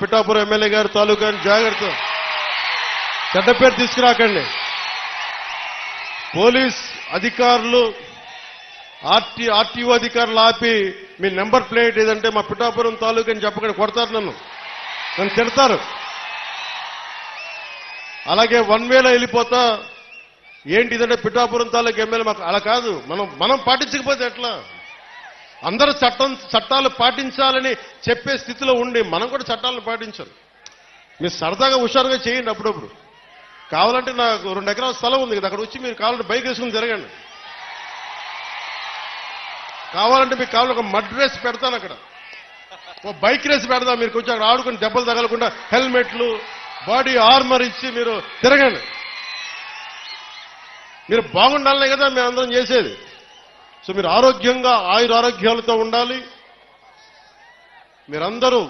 Pithapuram MLA గారు తాలూకాని జాగ్రత్త, చెడ్డ పేరు తీసుకురాకండి. పోలీస్ అధికారులు ఆర్టీఓ అధికారులు ఆపి మీ నెంబర్ ప్లేట్ ఏదంటే మా పిఠాపురం తాలూకా అని చెప్పకుండా కొడతారు, నన్ను తిడతారు. అలాగే 1 వేలో వెళ్ళిపోతా ఏంటి ఇదంటే పిఠాపురం తాలూకా ఎమ్మెల్యే మాకు అలా కాదు. మనం పాటించకపోతే ఎట్లా? అందరూ చట్టాలు పాటించాలని చెప్పే స్థితిలో ఉండి మనం కూడా చట్టాలను పాటించాలి. మీరు సరదాగా హుషారుగా చేయండి. అప్పుడప్పుడు కావాలంటే నాకు 2 ఎకరాల స్థలం ఉంది కదా, అక్కడ వచ్చి మీరు కావాలంటే బైక్ వేసుకుని తిరగండి. కావాలంటే మీకు కావాలి ఒక మడ్ రేస్ పెడతాను, అక్కడ ఓ బైక్ రేస్ పెడతాం. మీరు కొంచెం అక్కడ ఆడుకుని దెబ్బలు తగలకుండా హెల్మెట్లు బాడీ ఆర్మర్ ఇచ్చి మీరు తిరగండి. మీరు బాగుండాలనే కదా మేము అందరం చేసేది. సో మీరు ఆరోగ్యంగా ఆయురారోగ్యాలతో ఉండాలి. మీరందరూ